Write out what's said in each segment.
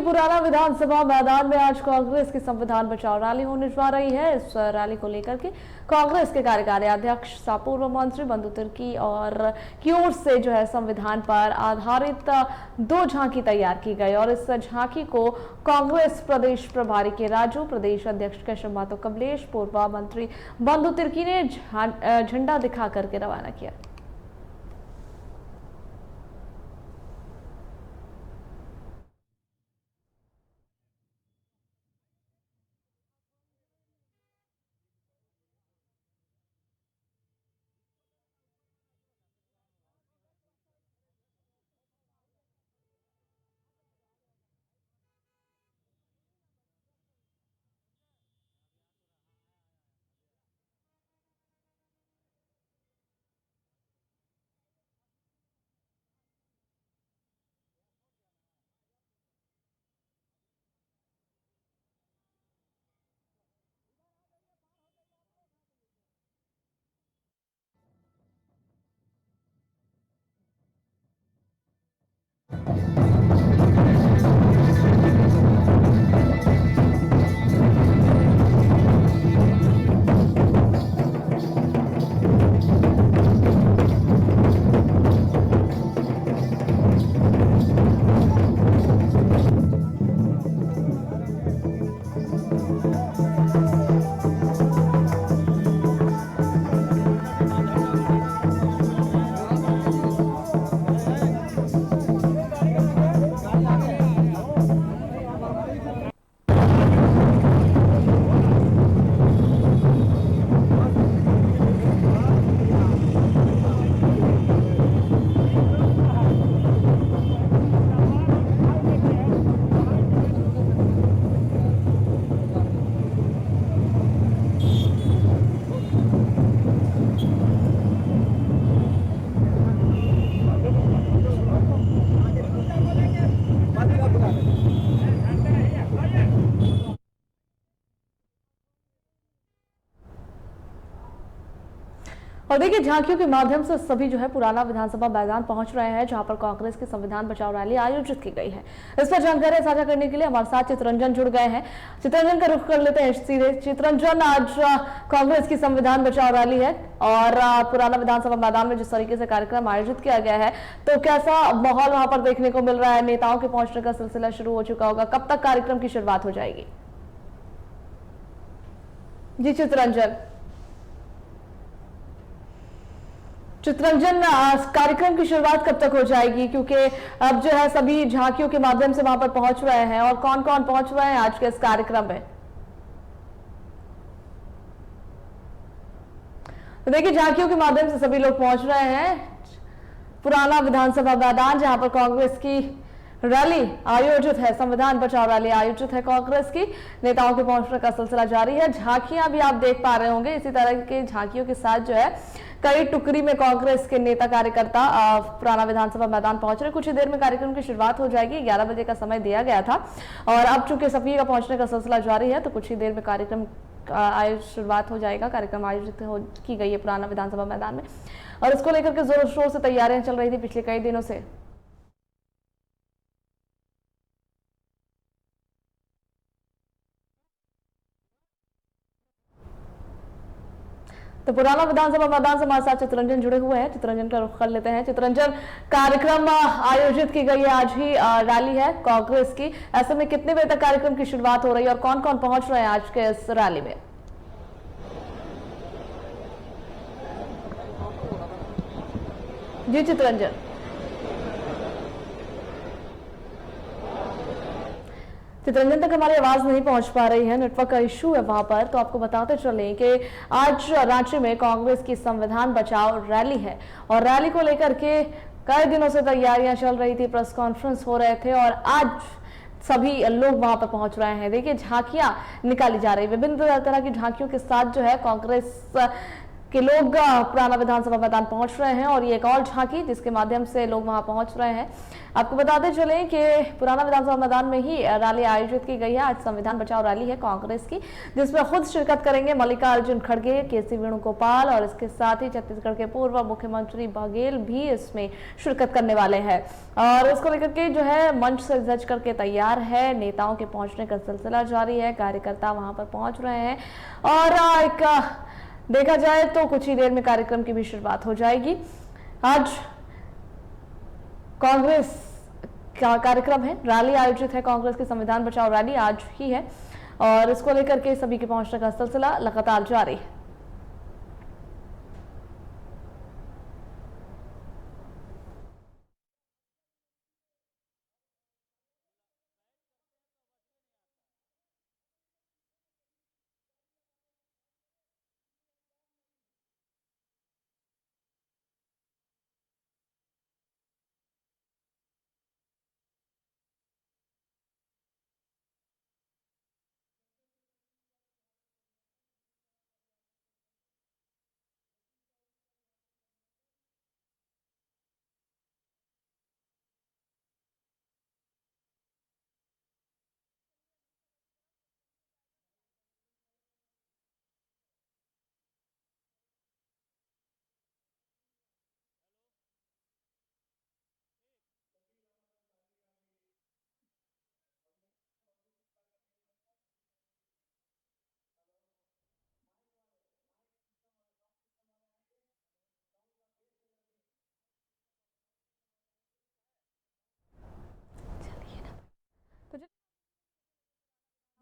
पुराना विधानसभा मैदान में आज कांग्रेस की संविधान बचाओ रैली होने जा रही है। इस रैली को लेकर के कांग्रेस के कार्यकारी अध्यक्ष पूर्व मंत्री बंधु तिर्की और की ओर से जो है संविधान पर आधारित दो झांकी तैयार की गई और इस झांकी को कांग्रेस प्रदेश प्रभारी के राजू, प्रदेश अध्यक्ष केशव महतो कमलेश, पूर्व मंत्री बंधु तिर्की ने झंडा दिखा करके रवाना किया। और देखिए झांकियों के माध्यम से सभी जो है पुराना विधानसभा मैदान पहुंच रहे हैं, जहां पर कांग्रेस की संविधान बचाओ रैली आयोजित की गई है। इस पर जानकारी साझा करने के लिए हमारे साथ चितरंजन जुड़ गए हैं। चितरंजन का रुख कर लेते हैं सीधे। चितरंजन, आज कांग्रेस की संविधान बचाओ रैली है और पुराना विधानसभा मैदान में जिस तरीके से कार्यक्रम आयोजित किया गया है, तो कैसा माहौल वहां पर देखने को मिल रहा है? नेताओं के पहुंचने का सिलसिला शुरू हो चुका होगा, कब तक कार्यक्रम की शुरुआत हो जाएगी? जी चितरंजन, कार्यक्रम की शुरुआत कब तक हो जाएगी? क्योंकि अब जो है सभी झांकियों के माध्यम से वहां पर पहुंच रहे हैं, और कौन कौन पहुंच रहे हैं आज के इस कार्यक्रम में? तो देखिए झांकियों के माध्यम से सभी लोग पहुंच रहे हैं पुराना विधानसभा मैदान, जहां पर कांग्रेस की रैली आयोजित है, संविधान बचाओ रैली आयोजित है कांग्रेस की। नेताओं के पहुंचने का सिलसिला जारी है। झांकियां भी आप देख पा रहे होंगे, इसी तरह के झांकियों के साथ जो है कई टुकड़ी में कांग्रेस के नेता कार्यकर्ता पुराना विधानसभा मैदान पहुंच रहे। कुछ ही देर में कार्यक्रम की शुरुआत हो जाएगी। 11 बजे का समय दिया गया था और अब चूंकि सभी का पहुंचने का सिलसिला जारी है, तो कुछ ही देर में कार्यक्रम शुरुआत हो जाएगा। कार्यक्रम आयोजित की गई है पुराना विधानसभा मैदान में और इसको लेकर के जोर शोर से तैयारियां चल रही थी पिछले कई दिनों से। तो पुराना विधानसभा मैदान से हमारे साथ चितरंजन जुड़े हुए हैं। चितरंजन का रुख कर लेते हैं। चितरंजन, कार्यक्रम आयोजित की गई है, आज ही रैली है कांग्रेस की, ऐसे में कितने बजे तक कार्यक्रम की शुरुआत हो रही है और कौन कौन पहुंच रहे हैं आज के इस रैली में? जी चितरंजन, चितरंजन तक हमारी आवाज नहीं पहुंच पा रही है, नेटवर्क का इशू है वहां पर। तो आपको बताते चलें कि आज रांची में कांग्रेस की संविधान बचाओ रैली है और रैली को लेकर के कई दिनों से तैयारियां चल रही थी, प्रेस कॉन्फ्रेंस हो रहे थे और आज सभी लोग वहां पर पहुंच रहे हैं। देखिए झांकियां निकाली जा रही है, विभिन्न तरह की झांकियों के साथ जो है कांग्रेस कि लोग पुराना विधानसभा मैदान पहुंच रहे हैं और ये एक और झांकी जिसके माध्यम से लोग वहां पहुंच रहे हैं। आपको बताते चलें कि पुराना विधानसभा मैदान में ही रैली आयोजित की गई है। आज संविधान बचाओ रैली है कांग्रेस की, जिसमें खुद शिरकत करेंगे मल्लिकार्जुन खड़गे, केसी वेणुगोपाल और इसके साथ ही छत्तीसगढ़ के पूर्व मुख्यमंत्री बघेल भी इसमें शिरकत करने वाले हैं। और इसको लेकर के जो है मंच से सज करके तैयार है। नेताओं के पहुंचने का सिलसिला जारी है, कार्यकर्ता वहां पर पहुंच रहे हैं और एक देखा जाए तो कुछ ही देर में कार्यक्रम की भी शुरुआत हो जाएगी। आज कांग्रेस का कार्यक्रम है, रैली आयोजित है कांग्रेस की, संविधान बचाओ रैली आज ही है और इसको लेकर के सभी के पहुंचने का सिलसिला लगातार जारी है।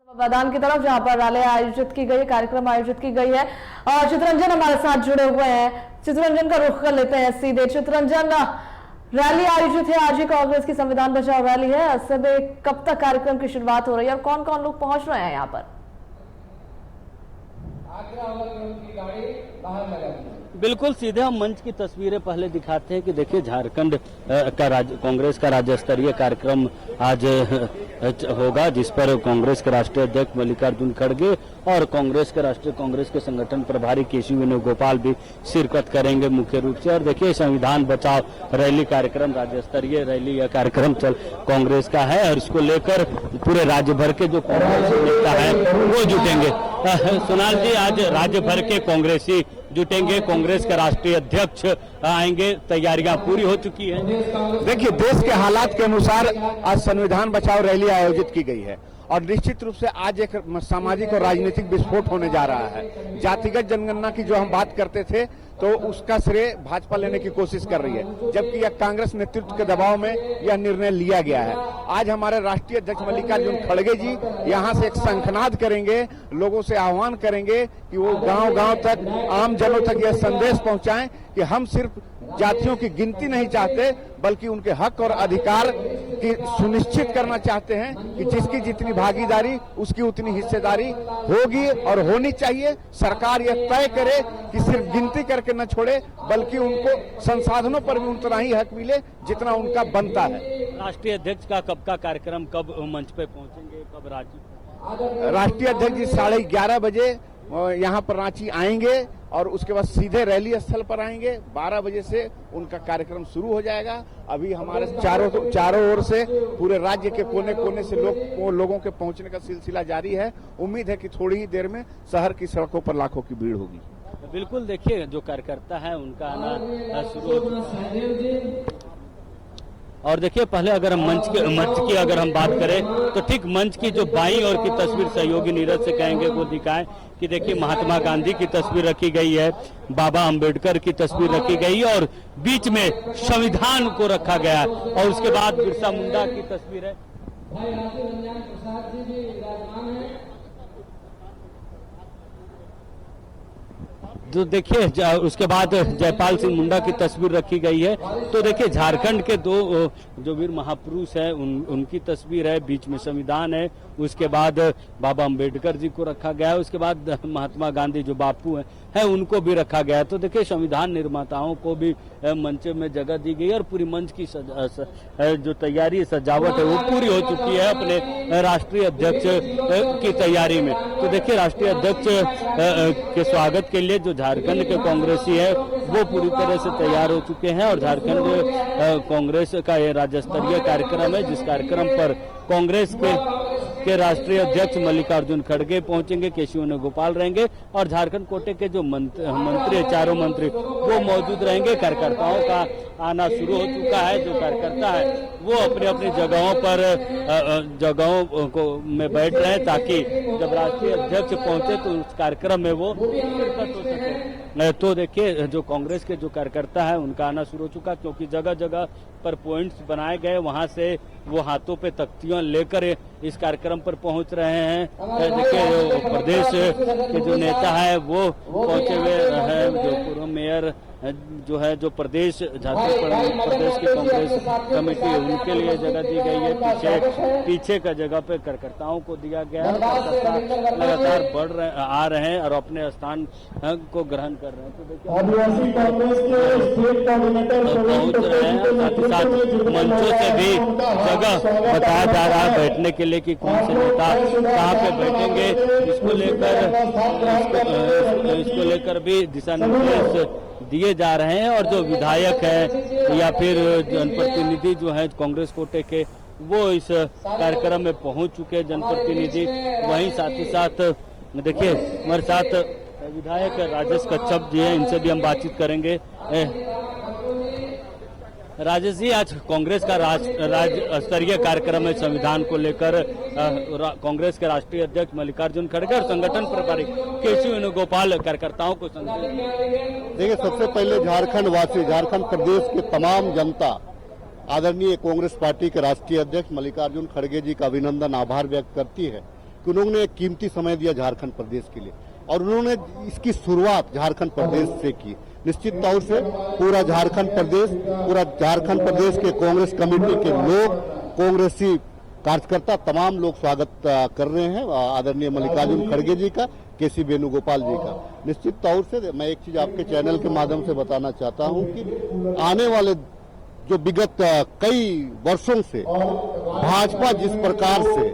मैदान की तरफ जहां पर रैली आयोजित की गई, कार्यक्रम आयोजित की गई है और चित्ररंजन हमारे साथ जुड़े हुए हैं। चित्ररंजन का रुख कर लेते हैं सीधे। चित्ररंजन, रैली आयोजित है आज ही कांग्रेस की, संविधान बचाओ रैली है। ऐसे में कब तक कार्यक्रम की शुरुआत हो रही है और कौन कौन लोग पहुंच रहे हैं यहाँ पर? बिल्कुल सीधे हम मंच की तस्वीरें पहले दिखाते हैं कि देखिए झारखंड का कांग्रेस का राज्य स्तरीय कार्यक्रम आज होगा, जिस पर कांग्रेस के राष्ट्रीय अध्यक्ष मल्लिकार्जुन खड़गे और कांग्रेस के संगठन प्रभारी केसी वेणुगोपाल भी शिरकत करेंगे मुख्य रूप से। और देखिए संविधान बचाओ रैली कार्यक्रम, राज्य स्तरीय रैली, यह कार्यक्रम कांग्रेस का है और इसको लेकर पूरे राज्य भर के जो कांग्रेस नेता है वो जुटेंगे। सोनाल जी, आज राज्य भर के कांग्रेसी जुटेंगे, कांग्रेस के राष्ट्रीय अध्यक्ष आएंगे, तैयारियां पूरी हो चुकी हैं। देखिए, देश के हालात के अनुसार आज संविधान बचाओ रैली आयोजित की गई है और निश्चित रूप से आज एक सामाजिक और राजनीतिक विस्फोट होने जा रहा है। जातिगत जनगणना की जो हम बात करते थे तो उसका श्रेय भाजपा लेने की कोशिश कर रही है, जबकि यह कांग्रेस नेतृत्व के दबाव में यह निर्णय लिया गया है। आज हमारे राष्ट्रीय अध्यक्ष मल्लिकार्जुन खड़गे जी यहां से एक शंखनाद करेंगे, लोगों से आह्वान करेंगे कि वो गांव-गांव तक, आम जनों तक यह संदेश पहुंचाएं कि हम सिर्फ जातियों की गिनती नहीं चाहते बल्कि उनके हक और अधिकार की सुनिश्चित करना चाहते हैं कि जिसकी जितनी भागीदारी उसकी उतनी हिस्सेदारी होगी और होनी चाहिए। सरकार यह तय करे कि सिर्फ गिनती करके न छोड़े बल्कि उनको संसाधनों पर भी उतना ही हक मिले जितना उनका बनता है। राष्ट्रीय अध्यक्ष का कब का कार्यक्रम, कब मंच पे पहुंचेंगे, कब रांची? राष्ट्रीय अध्यक्ष जी 11:30 बजे यहाँ पर रांची आएंगे और उसके बाद सीधे रैली स्थल पर आएंगे। 12 बजे से उनका कार्यक्रम शुरू हो जाएगा। अभी हमारे चारों ओर से पूरे राज्य के कोने कोने से लोगों के पहुंचने का सिलसिला जारी है। उम्मीद है कि थोड़ी ही देर में शहर की सड़कों पर लाखों की भीड़ होगी। बिल्कुल, देखिए जो कार्यकर्ता है उनका आना शुरू हो चुका है। और देखिए पहले अगर हम मंच की अगर हम बात करें तो ठीक मंच की जो बाईं ओर की तस्वीर सहयोगी नीरज से कहेंगे वो दिखाएं कि देखिए महात्मा गांधी की तस्वीर रखी गई है, बाबा अंबेडकर की तस्वीर रखी गई है और बीच में संविधान को रखा गया है और उसके बाद बिरसा मुंडा की तस्वीर है। जो देखिए उसके बाद जयपाल सिंह मुंडा की तस्वीर रखी गई है। तो देखिए झारखंड के दो जो वीर महापुरुष है उनकी तस्वीर है, बीच में संविधान है, उसके बाद बाबा अंबेडकर जी को रखा गया है, उसके बाद महात्मा गांधी जो बापू है उनको भी रखा गया है। तो देखिए संविधान निर्माताओं को भी मंच में जगह दी गई है और पूरी मंच की जो तैयारी सजावट है वो पूरी हो चुकी है अपने राष्ट्रीय अध्यक्ष की तैयारी में। तो देखिए राष्ट्रीय अध्यक्ष के स्वागत के लिए जो झारखंड के कांग्रेसी है वो पूरी तरह से तैयार हो चुके हैं और झारखंड कांग्रेस का ये राज्य स्तरीय कार्यक्रम है, जिस कार्यक्रम पर कांग्रेस के राष्ट्रीय अध्यक्ष मल्लिकार्जुन खड़गे पहुंचेंगे, केशव वेणुगोपाल रहेंगे और झारखंड कोटे के जो मंत्री चारों मंत्री वो मौजूद रहेंगे। कार्यकर्ताओं का आना शुरू हो चुका है। जो कार्यकर्ता है वो अपने अपनी जगहों को में बैठ रहे हैं ताकि जब राष्ट्रीय अध्यक्ष पहुंचे तो उस कार्यक्रम में वो शिरकत हो सके। तो देखिए जो कांग्रेस के जो कार्यकर्ता है उनका आना शुरू हो चुका, क्योंकि जगह जगह पर पॉइंट्स बनाए गए, वहां से वो हाथों पे तख्तियां लेकर इस कार्यक्रम पर पहुंच रहे हैं। देखिए प्रदेश के जो नेता है वो पहुंचे हुए हैं, जो पूर्व मेयर जो है जो प्रदेश झारखंड प्रदेश की कांग्रेस कमेटी उनके लिए जगह दी गई है। पीछे का जगह पे कार्यकर्ताओं को दिया गया है। लगातार बढ़ रहे आ रहे हैं और अपने स्थान को ग्रहण कर रहे हैं। तो देखिए पहुंच रहे हैं, साथ ही साथ मंचों से भी जगह बताया जा रहा है बैठने के लिए कि कौन से नेता कहाँ पे बैठेंगे। इसको लेकर भी दिशा निर्देश दिए जा रहे हैं और जो विधायक है या फिर जनप्रतिनिधि जो है कांग्रेस कोटे के वो इस कार्यक्रम में पहुंच चुके हैं। जनप्रतिनिधि वहीं साथ ही साथ देखिए हमारे साथ विधायक राजेश कच्छप जी हैं, इनसे भी हम बातचीत करेंगे। राजेश जी, आज कांग्रेस का राज्य स्तरीय कार्यक्रम है संविधान को लेकर। कांग्रेस के राष्ट्रीय अध्यक्ष मल्लिकार्जुन खड़गे और संगठन प्रभारी केशव वेणुगोपाल कार्यकर्ताओं को देखिए, सबसे पहले झारखंड वासी, झारखंड प्रदेश के तमाम जनता आदरणीय कांग्रेस पार्टी के राष्ट्रीय अध्यक्ष मल्लिकार्जुन खड़गे जी का अभिनंदन, आभार व्यक्त करती है कि उन्होंने एक कीमती समय दिया झारखंड प्रदेश के लिए और उन्होंने इसकी शुरुआत झारखंड प्रदेश से की। निश्चित तौर से पूरा झारखंड प्रदेश के कांग्रेस कमेटी के लोग, कांग्रेसी कार्यकर्ता, तमाम लोग स्वागत कर रहे हैं आदरणीय मल्लिकार्जुन खड़गे जी का, केसी वेणुगोपाल जी का। निश्चित तौर से मैं एक चीज आपके चैनल के माध्यम से बताना चाहता हूं कि आने वाले जो विगत कई वर्षों से भाजपा जिस प्रकार से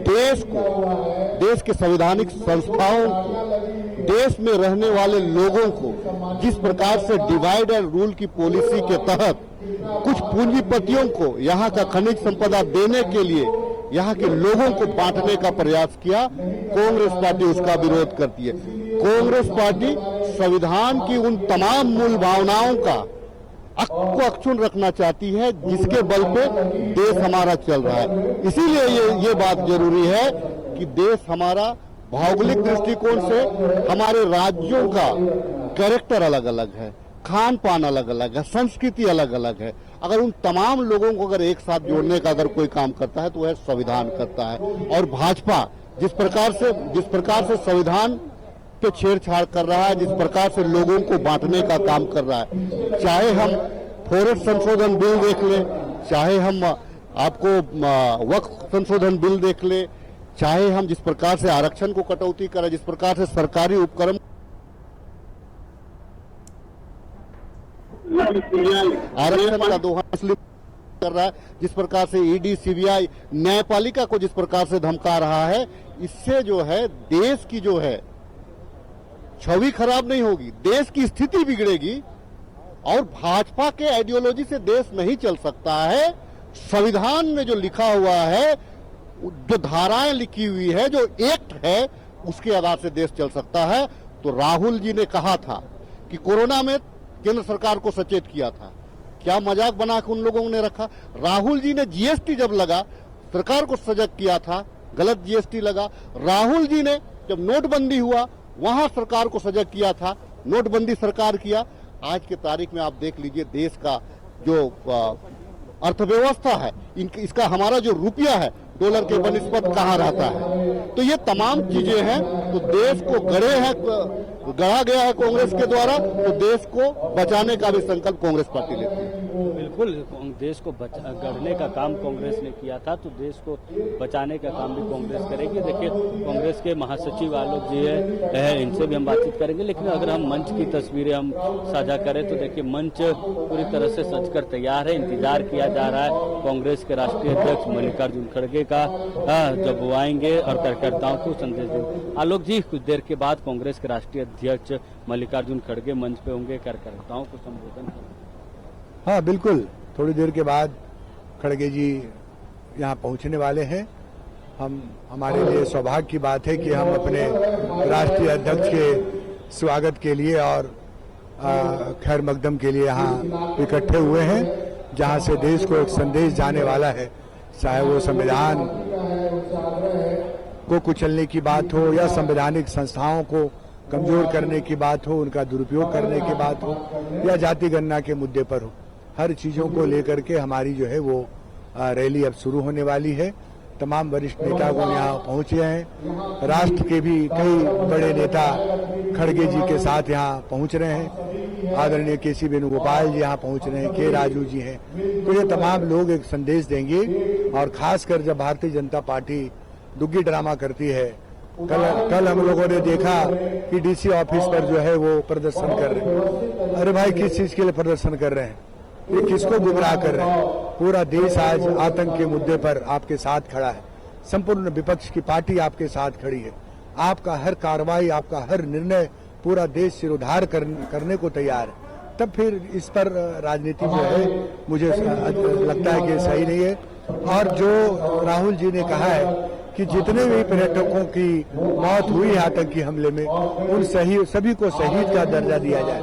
देश के संवैधानिक संस्थाओं को, देश में रहने वाले लोगों को जिस प्रकार से डिवाइड एंड रूल की पॉलिसी के तहत कुछ पूंजीपतियों को यहाँ का खनिज संपदा देने के लिए यहाँ के लोगों को बांटने का प्रयास किया, कांग्रेस पार्टी उसका विरोध करती है। कांग्रेस पार्टी संविधान की उन तमाम मूल भावनाओं का को अक्षुण्ण रखना चाहती है जिसके बल पे देश हमारा चल रहा है। इसीलिए ये बात जरूरी है कि देश हमारा भौगोलिक दृष्टिकोण से हमारे राज्यों का कैरेक्टर अलग अलग है, खान पान अलग अलग है, संस्कृति अलग अलग है। अगर उन तमाम लोगों को अगर एक साथ जोड़ने का अगर कोई काम करता है तो वह संविधान करता है। और भाजपा जिस प्रकार से संविधान पे छेड़छाड़ कर रहा है, जिस प्रकार से लोगों को बांटने का काम कर रहा है, चाहे हम फॉरेस्ट संशोधन बिल देख ले, चाहे हम आपको वक्फ संशोधन बिल देख ले, चाहे हम जिस प्रकार से आरक्षण को कटौती करें, जिस प्रकार से सरकारी उपक्रम आरक्षण का दोहन कर रहा है, जिस प्रकार से ईडी, सीबीआई, न्यायपालिका को जिस प्रकार से धमका रहा है, इससे जो है देश की जो है छवि खराब नहीं होगी, देश की स्थिति बिगड़ेगी और भाजपा के आइडियोलॉजी से देश नहीं चल सकता है। संविधान में जो लिखा हुआ है, जो धाराएं लिखी हुई है, जो एक्ट है, उसके आधार से देश चल सकता है। तो राहुल जी ने कहा था कि कोरोना में केंद्र सरकार को सचेत किया था, क्या मजाक बना के उन लोगों ने रखा। राहुल जी ने जीएसटी जब लगा सरकार को सजग किया था, गलत जीएसटी लगा। राहुल जी ने जब नोटबंदी हुआ वहां सरकार को सजग किया था, नोटबंदी सरकार किया। आज के तारीख में आप देख लीजिए देश का जो अर्थव्यवस्था है, इसका हमारा जो रुपया है डॉलर के बनिस्बत कहाँ रहता है। तो ये तमाम चीजें हैं, तो देश को गढ़ा गया है कांग्रेस के द्वारा, तो देश को बचाने का भी संकल्प कांग्रेस पार्टी लेती है। बिल्कुल, देश को गढ़ने का काम कांग्रेस ने किया था, तो देश को बचाने का काम भी कांग्रेस करेगी। देखिए कांग्रेस के महासचिव आलोक जी है, इनसे भी हम बातचीत करेंगे। लेकिन अगर हम मंच की तस्वीरें हम साझा करें तो देखिए मंच पूरी तरह से सजकर तैयार है, इंतजार किया जा रहा है कांग्रेस के राष्ट्रीय अध्यक्ष मल्लिकार्जुन खड़गे का, जब वो आएंगे और कार्यकर्ताओं को संदेश देंगे। आलोक जी, कुछ देर के बाद कांग्रेस के राष्ट्रीय अध्यक्ष मल्लिकार्जुन खड़गे मंच पे होंगे, कार्यकर्ताओं को संबोधन करेंगे। हाँ बिल्कुल, थोड़ी देर के बाद खड़गे जी यहाँ पहुँचने वाले हैं। हमारे लिए सौभाग्य की बात है कि हम अपने राष्ट्रीय अध्यक्ष के स्वागत के लिए और खैर मकदम के लिए यहाँ इकट्ठे हुए हैं, जहाँ से देश को एक संदेश जाने वाला है, चाहे वो संविधान को कुचलने की बात हो या संवैधानिक संस्थाओं को कमजोर करने की बात हो, उनका दुरुपयोग करने की बात हो या जाति गणना के मुद्दे पर हो। हर चीजों को लेकर के हमारी जो है वो रैली अब शुरू होने वाली है। तमाम वरिष्ठ नेतागण यहाँ पहुंचे हैं। राष्ट्र के भी कई बड़े नेता खड़गे जी के साथ यहाँ पहुंच रहे हैं। आदरणीय केसी वेणुगोपाल जी यहाँ पहुंच रहे हैं, के राजू जी हैं। तो ये तमाम लोग एक संदेश देंगे, और खासकर जब भारतीय जनता पार्टी दुग्गी ड्रामा करती है। कल हम लोगों ने देखा कि डीसी ऑफिस पर जो है वो प्रदर्शन कर रहे हैं। अरे भाई, किस चीज के लिए प्रदर्शन कर रहे हैं? ये किसको गुमराह कर रहे हैं? पूरा देश आज आतंक के मुद्दे पर आपके साथ खड़ा है। संपूर्ण विपक्ष की पार्टी आपके साथ खड़ी है। आपका हर कार्रवाई, आपका हर निर्णय पूरा देश सिरोधार करने को तैयार है। तब फिर इस पर राजनीति जो है मुझे लगता है कि सही नहीं है। और जो राहुल जी ने कहा है कि जितने भी पर्यटकों की मौत हुई आतंकी हमले में, उन सभी को शहीद का दर्जा दिया जाए,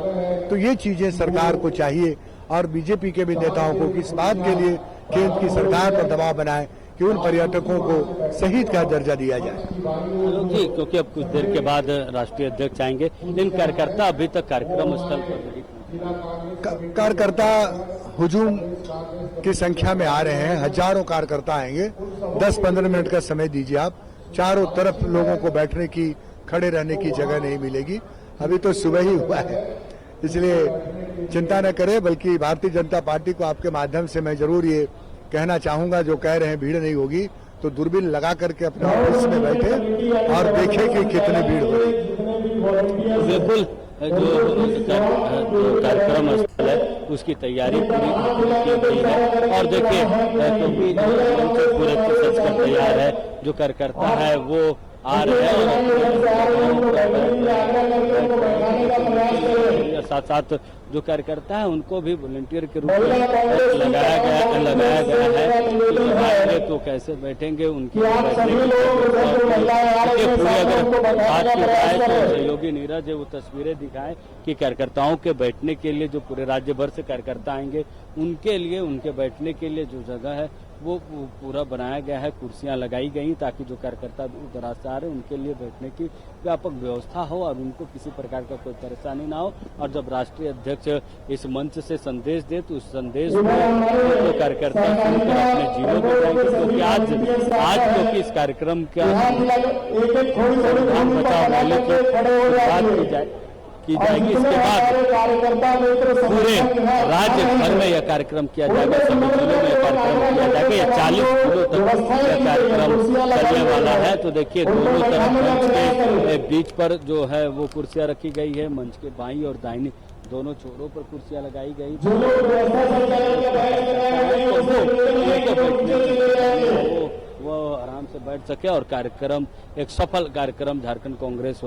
तो ये चीजें सरकार को चाहिए। और बीजेपी के भी नेताओं को इस बात के लिए केंद्र की सरकार पर दबाव बनाए कि उन पर्यटकों को शहीद का दर्जा दिया जाए। जी, क्योंकि अब कुछ देर के बाद राष्ट्रीय अध्यक्ष आएंगे, लेकिन कार्यकर्ता अभी तक कार्यक्रम स्थल पर नहीं। कार्यकर्ता हुजूम की संख्या में आ रहे हैं, हजारों कार्यकर्ता आएंगे। 10-15 मिनट का समय दीजिए आप। चारों तरफ लोगों को बैठने की, खड़े रहने की जगह नहीं मिलेगी। अभी तो सुबह ही हुआ है, इसलिए चिंता न करें। बल्कि भारतीय जनता पार्टी को आपके माध्यम से मैं जरूर ये कहना चाहूंगा, जो कह रहे हैं भीड़ नहीं होगी, तो दूरबीन लगा करके अपने ऑफिस में बैठे और देखें कि कितनी भीड़ हो रही है। बिल्कुल, जो कार्यक्रम स्थल है उसकी तैयारी पूरी की गई है। और देखिए, क्योंकि पूरे सच का तैयार है, जो कार्यकर्ता है वो आ रहे हैं, साथ साथ जो कार्यकर्ता है उनको भी वॉलंटियर के रूप में लगाया गया है। तो कैसे बैठेंगे, उनकी बैठने की अगर बात की जाए तो सहयोगी नीरज वो तस्वीरें दिखाएं कि कार्यकर्ताओं के बैठने के लिए, जो पूरे राज्य भर से कार्यकर्ता आएंगे उनके लिए, उनके बैठने के लिए जो जगह है वो पूरा बनाया गया है। कुर्सियां लगाई गई ताकि जो कार्यकर्ता दूर दराज से आ रहे हैं उनके लिए बैठने की व्यापक व्यवस्था हो और उनको किसी प्रकार का कोई परेशानी ना हो। और जब राष्ट्रीय अध्यक्ष इस मंच से संदेश दे तो उस संदेश को तो कार्यकर्ता सुनकर अपने जीवन बताएंगे। क्योंकि आज क्योंकि इस कार्यक्रम का संविधान बचाओ रैली की बात की जाएगी, इसके बाद पूरे राज्य भर में यह कार्यक्रम किया जाएगा, सभी जिलों में कार्यक्रम किया जाएगा। यह 40 दिनों तक यह कार्यक्रम चलने वाला है। तो देखिए, दोनों तरफ मंच के बीच पर जो है वो कुर्सियां रखी गई है। मंच के बाईं और दाहिनी दोनों छोरों पर कुर्सियां लगाई गई। वो आराम से बैठ सके और कार्यक्रम एक सफल कार्यक्रम झारखंड कांग्रेस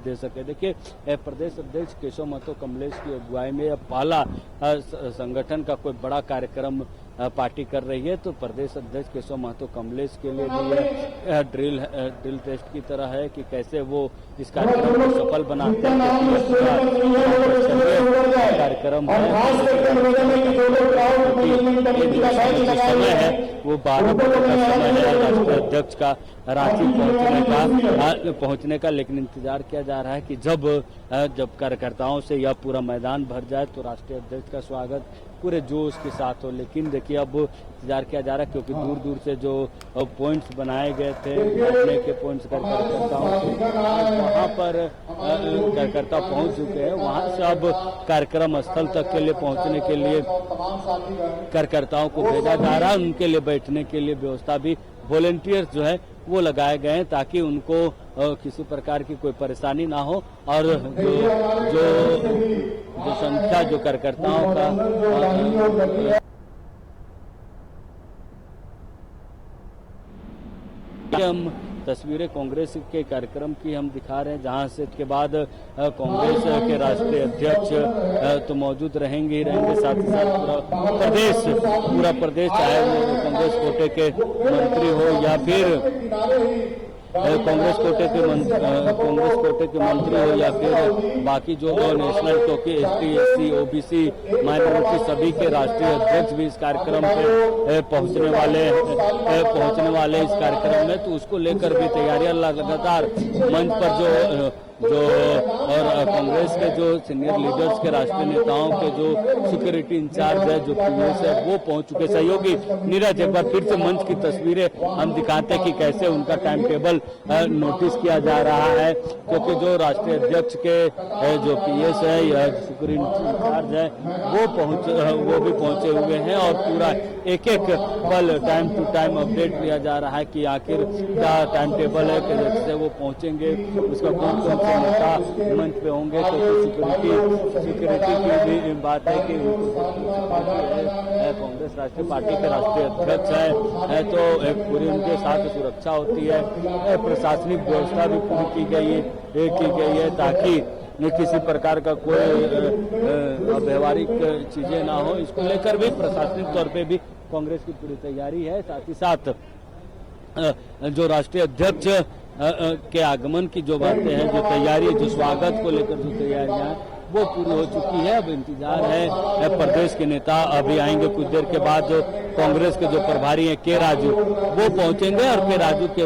दे सके। देखिए, प्रदेश अध्यक्ष केशव महतो कमलेश की अगुवाई में यह पहला संगठन का कोई बड़ा कार्यक्रम पार्टी कर रही है। तो प्रदेश अध्यक्ष केशव महतो कमलेश के लिए भी यह ड्रिल टेस्ट की तरह है कि कैसे वो इस कार्यक्रम को सफल बनाते हैं। कार्यक्रम समय है वो 12 बजे का समय है राष्ट्रीय अध्यक्ष का रांची पहुंचने का, लेकिन इंतजार किया जा रहा है कि जब कार्यकर्ताओं से यह पूरा मैदान भर जाए तो राष्ट्रीय अध्यक्ष का स्वागत पूरे जोश के साथ हो। लेकिन देखिए, अब इंतजार किया जा रहा है क्योंकि दूर दूर से जो पॉइंट्स बनाए गए थे, बैठने के पॉइंट्स कार्यकर्ताओं के, वहाँ पर कार्यकर्ता पहुंच चुके हैं। वहाँ से अब कार्यक्रम स्थल तक के लिए पहुंचने के लिए कार्यकर्ताओं को भेजा जा रहा है। उनके लिए बैठने के लिए व्यवस्था भी वॉलंटियर्स जो है वो लगाए गए हैं ताकि उनको किसी प्रकार की कोई परेशानी ना हो। और जो संख्या जो कार्यकर्ताओं का तस्वीरें कांग्रेस के कार्यक्रम की हम दिखा रहे हैं, जहां से के बाद कांग्रेस के राष्ट्रीय अध्यक्ष तो मौजूद रहेंगे ही रहेंगे, साथ ही साथ पूरा प्रदेश चाहे वो कांग्रेस कोटे के मंत्री हो या फिर कांग्रेस कोटे के मंत्री हो या फिर बाकी जो नेशनल क्योंकि ST SC OBC माइनॉरिटी सभी के राष्ट्रीय अध्यक्ष भी इस कार्यक्रम पे पहुंचने वाले इस कार्यक्रम में, तो उसको लेकर भी तैयारियां लगातार मंच पर और कांग्रेस के जो सीनियर लीडर्स के राष्ट्रीय नेताओं के जो सिक्योरिटी इंचार्ज है जो पीएस है वो पहुंच चुके। सहयोगी नीरज एक बार फिर से मंच की तस्वीरें हम दिखाते हैं कि कैसे उनका टाइम टेबल नोटिस किया जा रहा है, क्योंकि जो राष्ट्रीय अध्यक्ष के जो पीएस है या सिक्योरिटी इंचार्ज है वो भी पहुंचे हुए हैं और पूरा एक पल टाइम टू टाइम अपडेट किया जा रहा है कि आखिर क्या टाइम टेबल है कि जैसे वो पहुंचेंगे उसका कौन से नेता मंच पे होंगे। तो सिक्योरिटी की भी बात है कि कांग्रेस राष्ट्रीय पार्टी के राष्ट्रीय अध्यक्ष है तो पूरी उनके साथ सुरक्षा होती है, प्रशासनिक व्यवस्था भी पूरी की गई है ताकि किसी प्रकार का कोई अव्यवहारिक चीजें ना हो। इसको लेकर भी प्रशासनिक तौर पे भी कांग्रेस की पूरी तैयारी है, साथ ही साथ जो राष्ट्रीय अध्यक्ष के आगमन की जो बातें हैं, जो तैयारी है, जो स्वागत को लेकर जो तैयारियां हैं वो पूरी हो चुकी है। अब इंतजार है प्रदेश के नेता अभी आएंगे कुछ देर के बाद। जो कांग्रेस के जो प्रभारी हैं के राजू वो पहुंचेंगे और के राजू के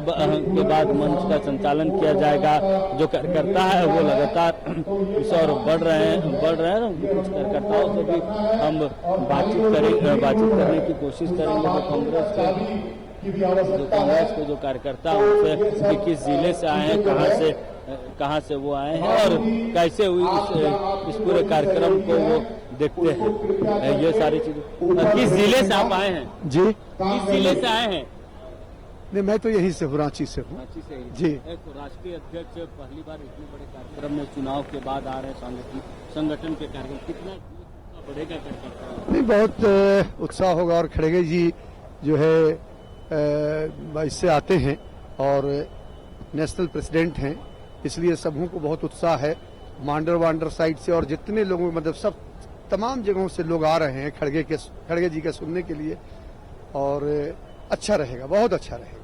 बाद मंच का संचालन किया जाएगा। जो कार्यकर्ता है वो लगातार इस और बढ़ रहे हैं। कुछ कार्यकर्ताओं से भी हम बातचीत करने की कोशिश करेंगे। जो कांग्रेस के जो कार्यकर्ता उनसे कि किस जिले से आए हैं, कहां से वो आए हैं और कैसे हुई इस पूरे कार्यक्रम को वो देखते हैं, ये सारी चीजें। किस जिले से आप आए हैं जी? किस जिले से आए हैं? नहीं, मैं तो यहीं से हूँ, रांची से हूँ जी। राष्ट्रीय अध्यक्ष पहली बार इतने बड़े कार्यक्रम में चुनाव के बाद आ रहे हैं, संगठन के कार्यक्रम कितना बढ़ेगा कार्यकर्ता? नहीं, बहुत उत्साह होगा और खड़गे जी जो है इससे आते हैं और नेशनल प्रेसिडेंट हैं, इसलिए सबों को बहुत उत्साह है। वांडर साइड से और जितने लोगों मतलब सब तमाम जगहों से लोग आ रहे हैं खड़गे जी का सुनने के लिए और अच्छा रहेगा, बहुत अच्छा रहेगा।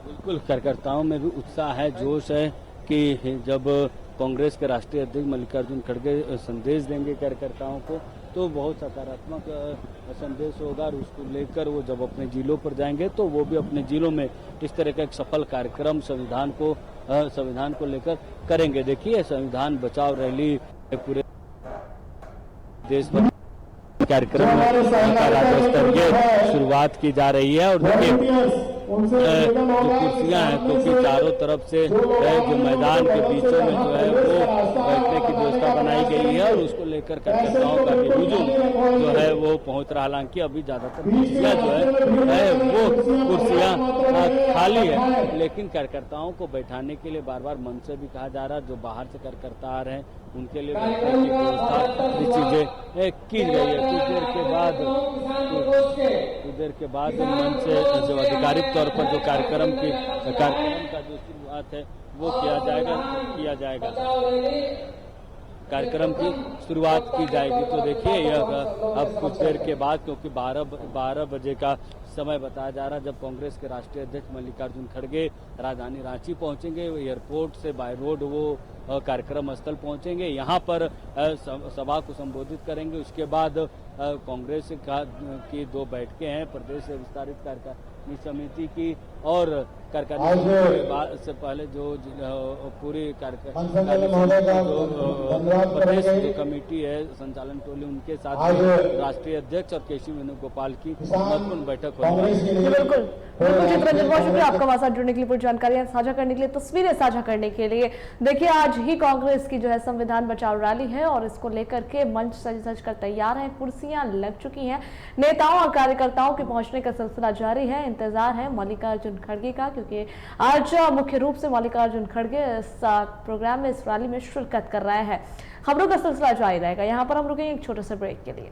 बिल्कुल, कार्यकर्ताओं में भी उत्साह है, जोश है कि जब कांग्रेस के राष्ट्रीय अध्यक्ष मल्लिकार्जुन खड़गे संदेश देंगे कार्यकर्ताओं को तो बहुत सकारात्मक संदेश होगा और उसको लेकर वो जब अपने जिलों पर जाएंगे तो वो भी अपने जिलों में इस तरह का एक सफल कार्यक्रम संविधान को लेकर करेंगे। देखिए, संविधान बचाओ रैली पूरे देश भर कार्यक्रम का राज्य स्तरीय शुरुआत की जा रही है और देखिए जो कुर्सियां हैं क्योंकि चारों तरफ से जो मैदान के बीचों में जो है वो बैठने की व्यवस्था बनाई गई है और उसको लेकर कार्यकर्ताओं का भी हुजूम जो है वो पहुंच रहा। हालांकि अभी ज्यादातर कुर्सियां जो है वो कुर्सियां खाली है, लेकिन कार्यकर्ताओं को बैठाने के लिए बार बार मंच से भी कहा जा रहा है जो बाहर से कार्यकर्ता आ रहे हैं उनके लिए बैठने की व्यवस्था चीजें की गई है। कुछ देर के बाद मंच से जो आधिकारिक तौर पर जो कार्यक्रम का जो शुरुआत है वो किया जाएगा कार्यक्रम की शुरुआत की जाएगी। तो देखिए यह अब कुछ देर के बाद, क्योंकि 12 बजे का समय बताया जा रहा है जब कांग्रेस के राष्ट्रीय अध्यक्ष मल्लिकार्जुन खड़गे राजधानी रांची पहुंचेंगे, एयरपोर्ट से बाय रोड वो कार्यक्रम स्थल पहुंचेंगे, यहाँ पर सभा को संबोधित करेंगे। उसके बाद कांग्रेस की 2 बैठकें हैं, प्रदेश विस्तारित कार्यकारिणी समिति की और कार्यकारिणी से पहले जो पूरी प्रदेश जो कमेटी है संचालन टोली उनके साथ राष्ट्रीय अध्यक्ष और केशव वेणुगोपाल की महत्वपूर्ण बैठक होगी। बिल्कुल चित्रंजन, बहुत शुक्रिया आपका हमारे साथ जुड़ने के लिए, पूरी जानकारियां साझा करने के लिए, तस्वीरें साझा करने के लिए। देखिए, आज ही कांग्रेस की जो है संविधान बचाओ रैली है और इसको लेकर के मंच सज कर तैयार है, कुर्सियां लग चुकी हैं, नेताओं और कार्यकर्ताओं के पहुंचने का सिलसिला जारी है। इंतजार है मल्लिकार्जुन खड़गे का, क्योंकि आज मुख्य रूप से मल्लिकार्जुन खड़गे इस प्रोग्राम में, इस रैली में शिरकत कर रहे हैं। खबरों का सिलसिला जारी रहेगा। यहाँ पर हम रुकेंगे एक छोटे से ब्रेक के लिए।